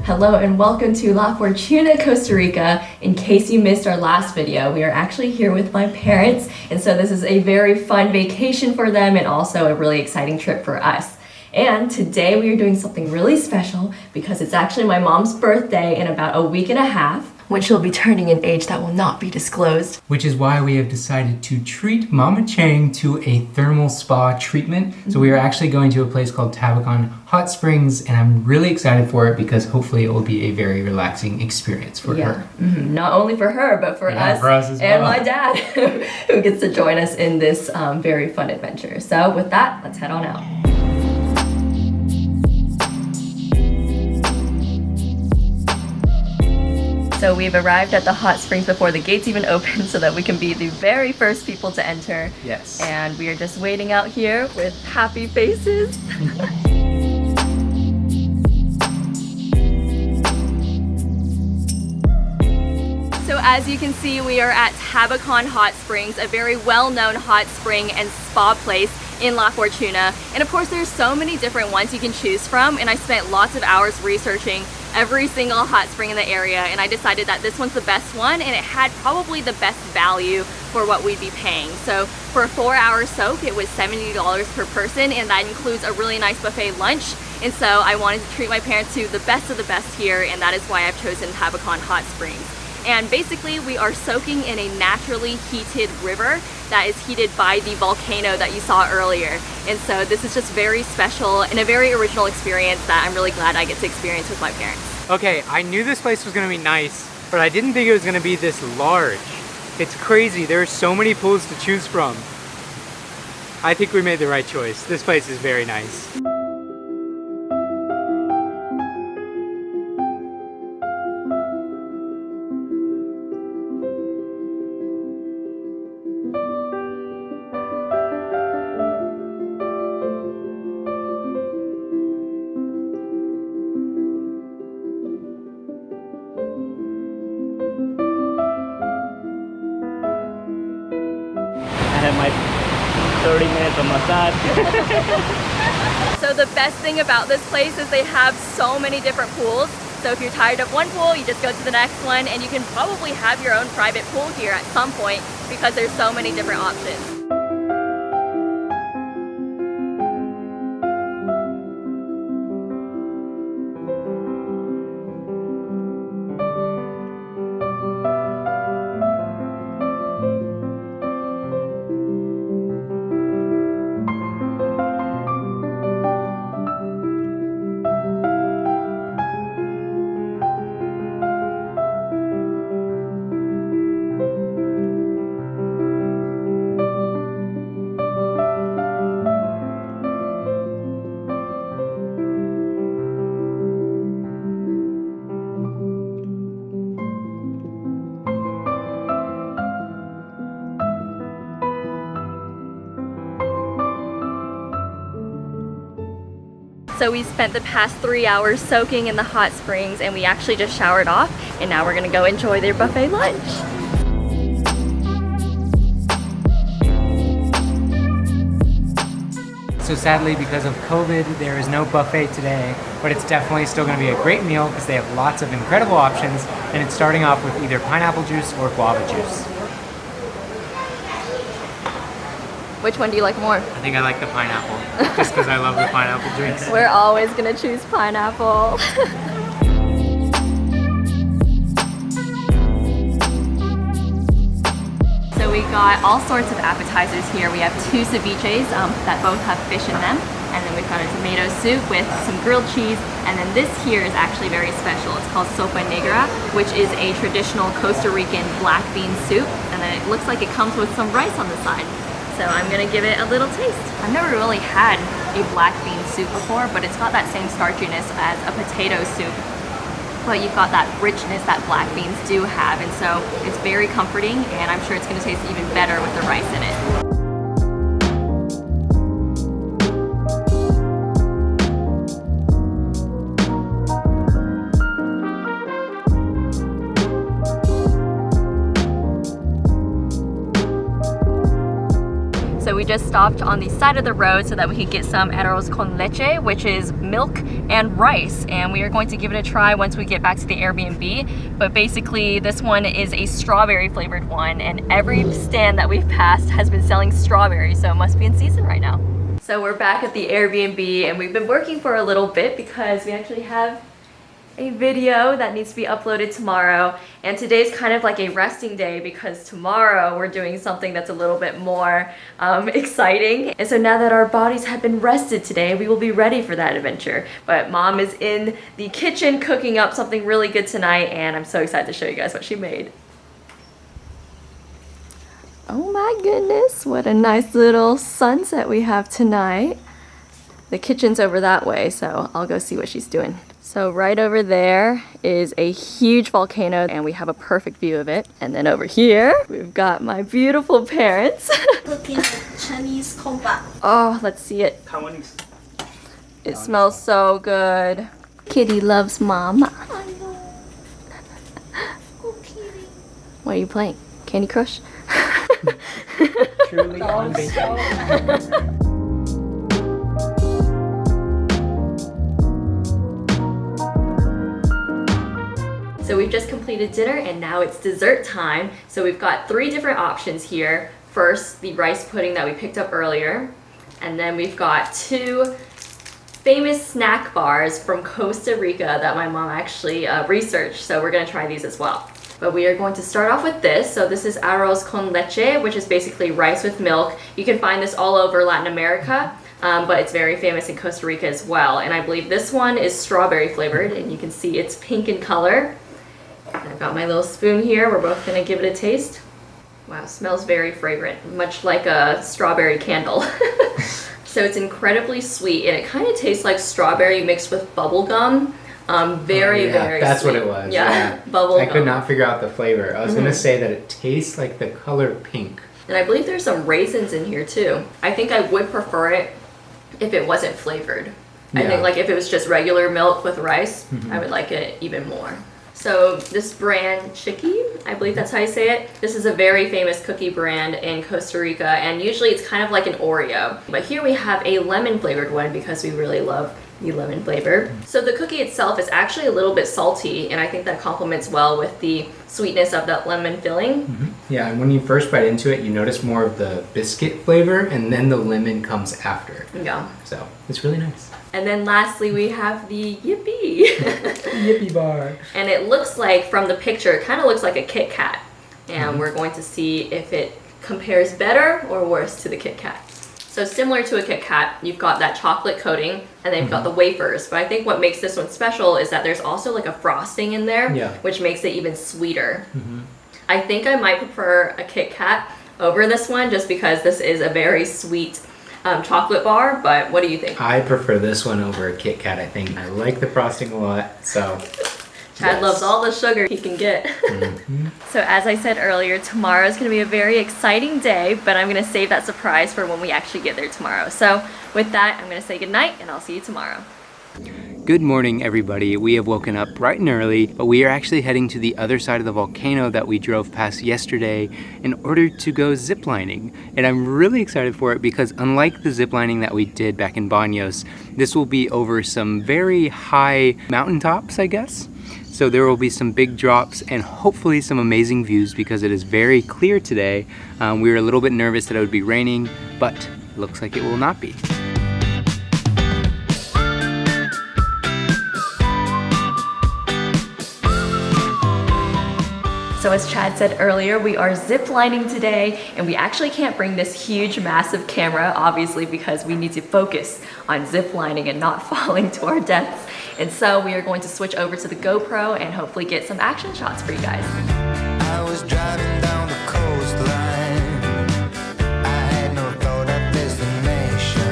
Hello and welcome to La Fortuna, Costa Rica. In case you missed our last video, we are actually here with my parents, and so this is a very fun vacation for them and also a really exciting trip for us. And today we are doing something really special because it's actually my mom's birthday in about a week and a half, when she'll be turning an age that will not be disclosed. Which is why we have decided to treat Mama Chang to a thermal spa treatment. So we are actually going to a place called Tabacon Hot Springs, and I'm really excited for it because hopefully it will be a very relaxing experience for her. Not only for her, but for us as and well. my dad, who gets to join us in this very fun adventure. So with that, let's head on out. So we've arrived at the hot springs before the gates even open so that we can be the very first people to enter. Yes. And we are just waiting out here with happy faces. So as you can see, we are at Tabacon Hot Springs, a very well-known hot spring and spa place in La Fortuna. And of course, there's so many different ones you can choose from, and I spent lots of hours researching every single hot spring in the area, and I decided that this one's the best one, and it had probably the best value for what we'd be paying. So for a 4-hour soak, it was $70 per person, and that includes a really nice buffet lunch. And so I wanted to treat my parents to the best of the best here, and that is why I've chosen Tabacon Hot Springs. And basically we are soaking in a naturally heated river that is heated by the volcano that you saw earlier. And so this is just very special and a very original experience that I'm really glad I get to experience with my parents. Okay, I knew this place was gonna be nice, but I didn't think it was gonna be this large. It's crazy, there are so many pools to choose from. I think we made the right choice. This place is very nice. I have my 30 minutes of massage. So the best thing about this place is they have so many different pools. So if you're tired of one pool, you just go to the next one, and you can probably have your own private pool here at some point because there's so many different options. So we spent the past 3 hours soaking in the hot springs, and we actually just showered off, and now we're gonna go enjoy their buffet lunch. So sadly, because of COVID, there is no buffet today, but it's definitely still gonna be a great meal because they have lots of incredible options, and it's starting off with either pineapple juice or guava juice. Which one do you like more? I think I like the pineapple, just because I love the pineapple drinks. We're always gonna choose pineapple. So we got all sorts of appetizers here. We have 2 ceviches that both have fish in them. And then we've got a tomato soup with some grilled cheese. And then this here is actually very special. It's called sopa negra, which is a traditional Costa Rican black bean soup. And then it looks like it comes with some rice on the side. So I'm gonna give it a little taste. I've never really had a black bean soup before, but it's got that same starchiness as a potato soup. But you've got that richness that black beans do have, and so it's very comforting, and I'm sure it's gonna taste even better with the rice in it. So we just stopped on the side of the road so that we could get some arroz con leche, which is milk and rice. And we are going to give it a try once we get back to the Airbnb. But basically, this one is a strawberry flavored one, and every stand that we've passed has been selling strawberry, so it must be in season right now. So we're back at the Airbnb, and we've been working for a little bit because we actually have a video that needs to be uploaded tomorrow, and today's kind of like a resting day because tomorrow we're doing something that's a little bit more exciting. And so now that our bodies have been rested today, we will be ready for that adventure. But mom is in the kitchen cooking up something really good tonight, and I'm so excited to show you guys what she made. Oh my goodness, what a nice little sunset we have tonight. The kitchen's over that way, so I'll go see what she's doing. So right over there is a huge volcano, and we have a perfect view of it. And then over here, we've got my beautiful parents. Cooking Chinese kompa. Oh, let's see it. It smells so good. Kitty loves mama. I know. Oh, kitty. What are you playing? Candy Crush? Truly unbeatable. So we've just completed dinner and now it's dessert time. So we've got 3 different options here. First, the rice pudding that we picked up earlier. And then we've got 2 famous snack bars from Costa Rica that my mom actually researched. So we're gonna try these as well. But we are going to start off with this. So this is arroz con leche, which is basically rice with milk. You can find this all over Latin America. But it's very famous in Costa Rica as well. And I believe this one is strawberry flavored, and you can see it's pink in color. And I've got my little spoon here. We're both gonna give it a taste. Wow, smells very fragrant, much like a strawberry candle. So it's incredibly sweet, and it kind of tastes like strawberry mixed with bubble gum. Very that's sweet. what it was. Yeah, bubble I gum. could not figure out the flavor. I was gonna say that it tastes like the color pink. And I believe there's some raisins in here too. I think I would prefer it if it wasn't flavored. I think like if it was just regular milk with rice, I would like it even more. So this brand, Chiqui, I believe that's how you say it. This is a very famous cookie brand in Costa Rica, and usually it's kind of like an Oreo. But here we have a lemon flavored one because we really love the lemon flavor. So the cookie itself is actually a little bit salty, and I think that complements well with the sweetness of that lemon filling. Yeah, and when you first bite into it, you notice more of the biscuit flavor, and then the lemon comes after. Yeah. So it's really nice. And then lastly, we have the Yippee. Yippee bar. And it looks like, from the picture, it kind of looks like a Kit Kat. And we're going to see if it compares better or worse to the Kit Kat. So similar to a Kit Kat, you've got that chocolate coating, and then you've got the wafers. But I think what makes this one special is that there's also like a frosting in there, which makes it even sweeter. I think I might prefer a Kit Kat over this one just because this is a very sweet chocolate bar, but what do you think? I prefer this one over a Kit Kat, I think. I like the frosting a lot, so... Chad loves all the sugar he can get. So as I said earlier, tomorrow is going to be a very exciting day, but I'm going to save that surprise for when we actually get there tomorrow. So with that, I'm going to say goodnight, and I'll see you tomorrow. Good morning, everybody. We have woken up bright and early, but we are actually heading to the other side of the volcano that we drove past yesterday in order to go ziplining. And I'm really excited for it because unlike the ziplining that we did back in Baños, this will be over some very high mountaintops, I guess. So there will be some big drops and hopefully some amazing views because it is very clear today. We were a little bit nervous that it would be raining, but looks like it will not be. So as Chad said earlier, we are ziplining today, and we actually can't bring this huge, massive camera, obviously, because we need to focus on ziplining and not falling to our deaths. And so we are going to switch over to the GoPro and hopefully get some action shots for you guys. I was driving down the coastline. I had no thought of destination.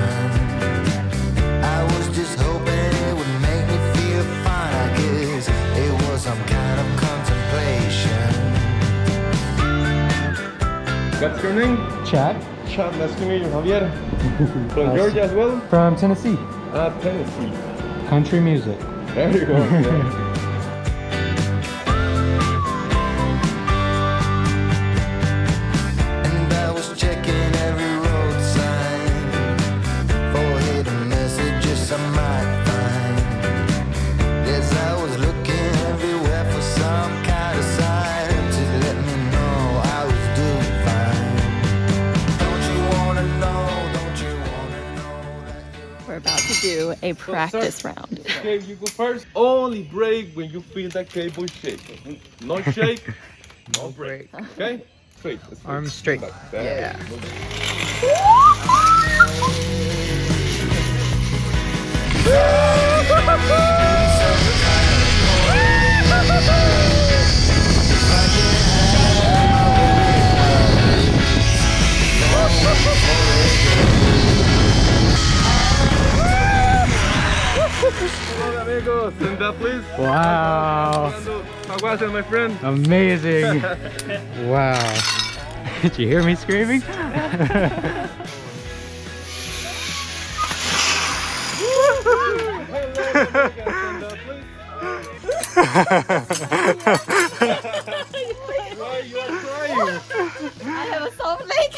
I was just hoping it would make me feel fine. I guess it was some kind of contemplation. What's your name? Chad? Chad, nice to meet you, Javier. From Georgia as well? From Tennessee. Tennessee. Country music. There you go. And I was checking every road sign. I might find. Yes, I was looking everywhere for some kind of sign to let me know I was doing fine. Don't you wanna know, don't you wanna know that you're... We're about to do a practice round. Okay, you go first. Only break when you feel that cable shake. No shake, no break. Okay? Straight. Let's go. Arms straight. Back. Yeah. Hello, amigos. Stand up, please. Wow. How was it, my friend? Amazing. Wow. Did you hear me screaming? Stand up, please. Why you are crying? I have a soft leg.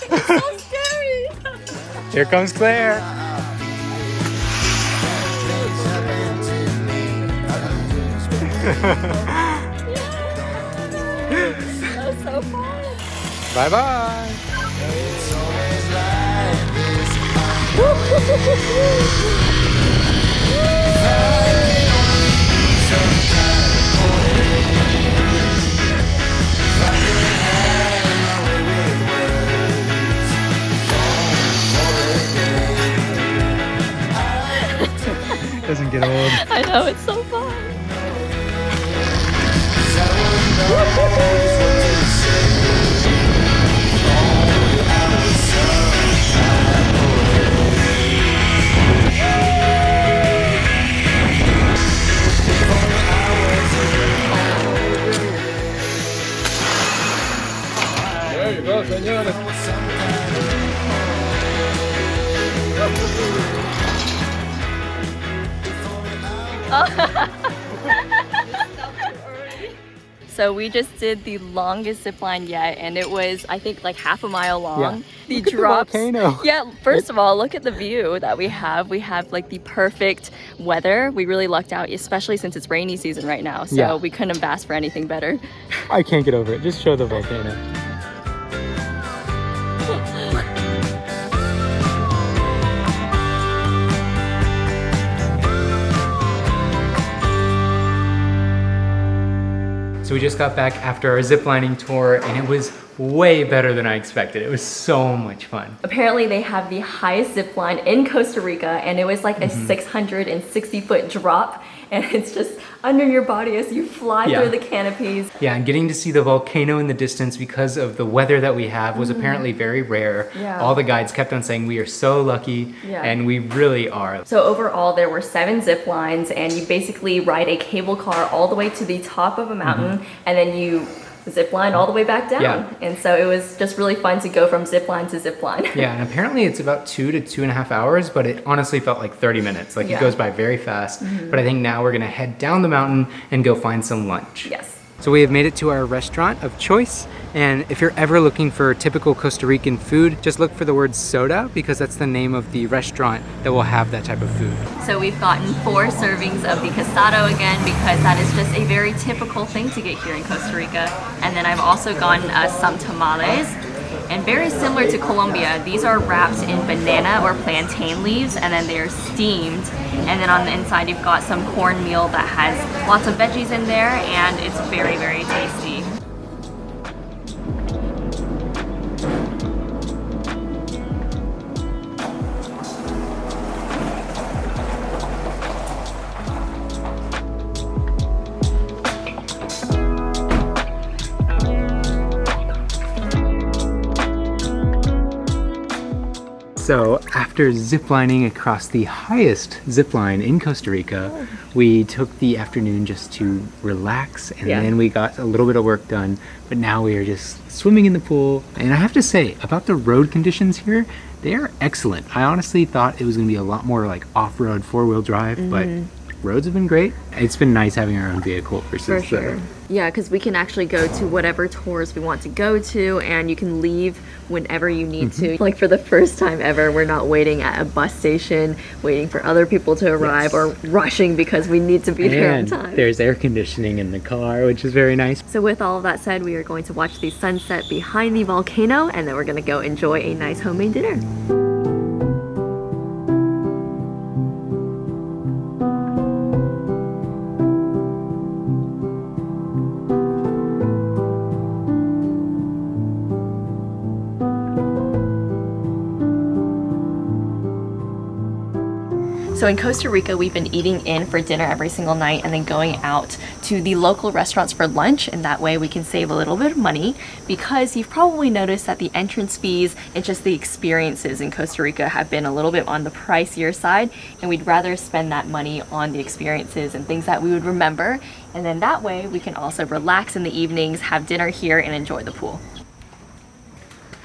It's so scary. Here comes Claire. That was so fun. Bye bye. Doesn't get old. I know, it's so fun. There you go, señores. So we just did the longest zip line yet, and it was, I think, like half a mile long. Yeah. The Look at the drops. volcano. Yeah, first of all, look at the view that we have. We have like the perfect weather. We really lucked out, especially since it's rainy season right now. So Yeah. we couldn't have asked for anything better. I can't get over it. Just show the volcano. So we just got back after our ziplining tour and it was way better than I expected. It was so much fun. Apparently they have the highest zip line in Costa Rica, and it was like a 660-foot drop, and it's just under your body as you fly Yeah. through the canopies. Yeah, and getting to see the volcano in the distance because of the weather that we have was apparently very rare. Yeah. All the guides kept on saying we are so lucky, Yeah. and we really are. So overall, there were 7 zip lines, and you basically ride a cable car all the way to the top of a mountain, and then you zip line all the way back down. Yeah. And so it was just really fun to go from zip line to zip line. Yeah, and apparently it's about 2 to 2.5 hours, but it honestly felt like 30 minutes. Like Yeah. it goes by very fast. But I think now we're gonna head down the mountain and go find some lunch. Yes. So we have made it to our restaurant of choice, and if you're ever looking for typical Costa Rican food, just look for the word soda because that's the name of the restaurant that will have that type of food. So we've gotten 4 servings of the casado again, because that is just a very typical thing to get here in Costa Rica. And then I've also gotten some tamales. And very similar to Colombia, these are wrapped in banana or plantain leaves, and then they're steamed. And then on the inside, you've got some cornmeal that has lots of veggies in there, and it's very, very tasty. So after ziplining across the highest zipline in Costa Rica, we took the afternoon just to relax, and Yeah. then we got a little bit of work done, but now we are just swimming in the pool. And I have to say, about the road conditions here, they are excellent. I honestly thought it was gonna be a lot more like off-road 4-wheel drive, but roads have been great. It's been nice having our own vehicle versus For sure. Yeah, because we can actually go to whatever tours we want to go to, and you can leave whenever you need to. Like for the first time ever, we're not waiting at a bus station, waiting for other people to arrive, or rushing because we need to be there on and time. there's air conditioning in the car, which is very nice. So with all of that said, we are going to watch the sunset behind the volcano, and then we're going to go enjoy a nice homemade dinner. So in Costa Rica, we've been eating in for dinner every single night and then going out to the local restaurants for lunch, and that way we can save a little bit of money, because you've probably noticed that the entrance fees and just the experiences in Costa Rica have been a little bit on the pricier side, and we'd rather spend that money on the experiences and things that we would remember, and then that way we can also relax in the evenings, have dinner here, and enjoy the pool.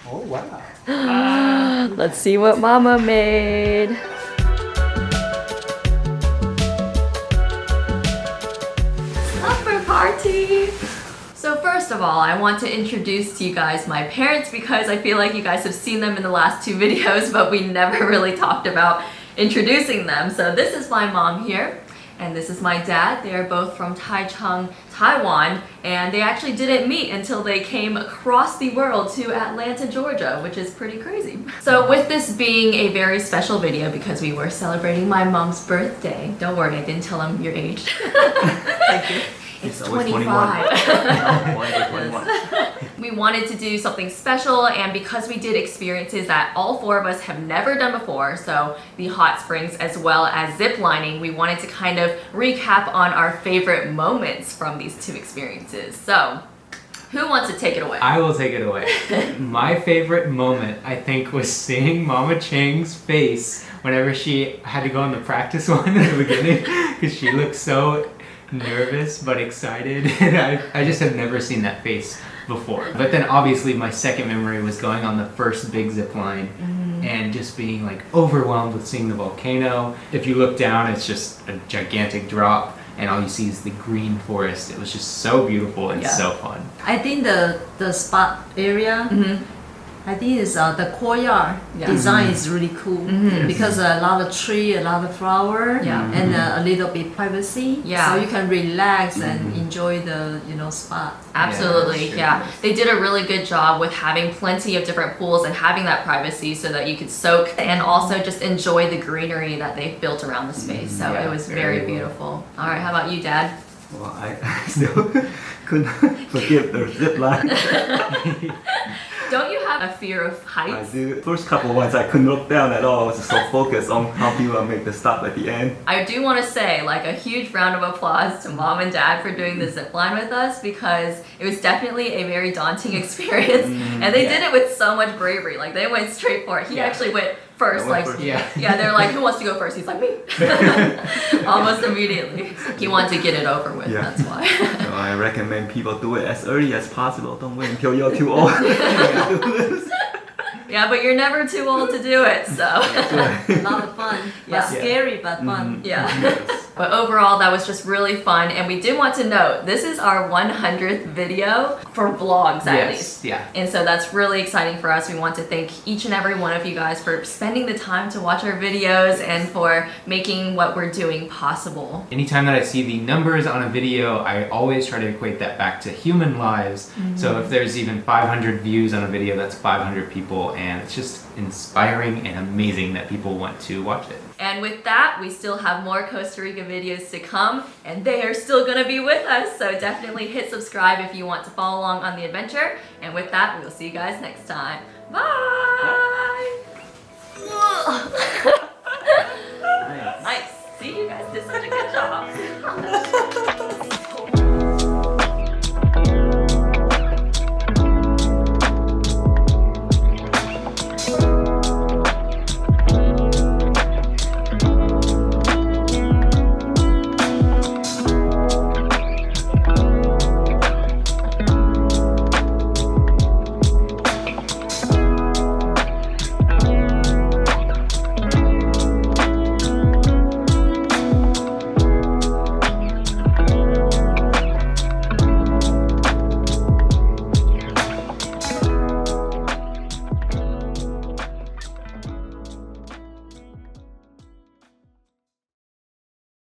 Oh, wow. Let's see what Mama made. Party. So first of all, I want to introduce to you guys my parents, because I feel like you guys have seen them in the last 2 videos, but we never really talked about introducing them. So this is my mom here, and this is my dad. They are both from Taichung, Taiwan, and they actually didn't meet until they came across the world to Atlanta, Georgia, which is pretty crazy. So with this being a very special video, because we were celebrating my mom's birthday, don't worry, I didn't tell them your age. Thank you. It's 25. 21. We wanted to do something special, and because we did experiences that all 4 of us have never done before, so the hot springs as well as ziplining, we wanted to kind of recap on our favorite moments from these 2 experiences. So, who wants to take it away? I will take it away. My favorite moment, I think, was seeing Mama Chang's face whenever she had to go on the practice one in the beginning, because she looked so nervous but excited, and I just have never seen that face before. But then obviously my second memory was going on the first big zip line and just being like overwhelmed with seeing the volcano. If you look down, it's just a gigantic drop, and all you see is the green forest. It was just so beautiful and so fun. I think the spot area, I think is the courtyard design is really cool, because a lot of tree, a lot of flower, and a little bit privacy. Yeah. So you can relax and enjoy the spot. Absolutely, Yeah, yeah. They did a really good job with having plenty of different pools and having that privacy so that you could soak and also just enjoy the greenery that they've built around the space. So Yeah, it was very very beautiful. All right, how about you, Dad? Well, I still couldn't forgive the zip line. Don't you have a fear of I heights? do. First couple ones, I couldn't look down at all. I was just so focused on how people make the stop at the end. I do want to say, like, a huge round of applause to Mom and Dad for doing the zip line with us, because it was definitely a very daunting experience, and they did it with so much bravery. Like, they went straight for it. He actually went first, I went like, first. yeah, they're like, who wants to go first? He's like, me. Almost immediately. He wanted to get it over with, Yeah. that's why. So I recommend people do it as early as possible. Don't wait until you're too old. Yeah, but you're never too old to do it, so. A lot of fun, Yeah. but scary but fun. Yeah. But overall, that was just really fun, and we did want to note, this is our 100th video for vlogs, at least. Yeah. And so that's really exciting for us. We want to thank each and every one of you guys for spending the time to watch our videos and for making what we're doing possible. Anytime that I see the numbers on a video, I always try to equate that back to human lives. So if there's even 500 views on a video, that's 500 people, and it's just inspiring and amazing that people want to watch it. And with that, we still have more Costa Rica videos to come, and they are still gonna be with us, so definitely hit subscribe if you want to follow along on the adventure. And with that, we'll see you guys next time. Bye! Nice. See, you guys did such a good job.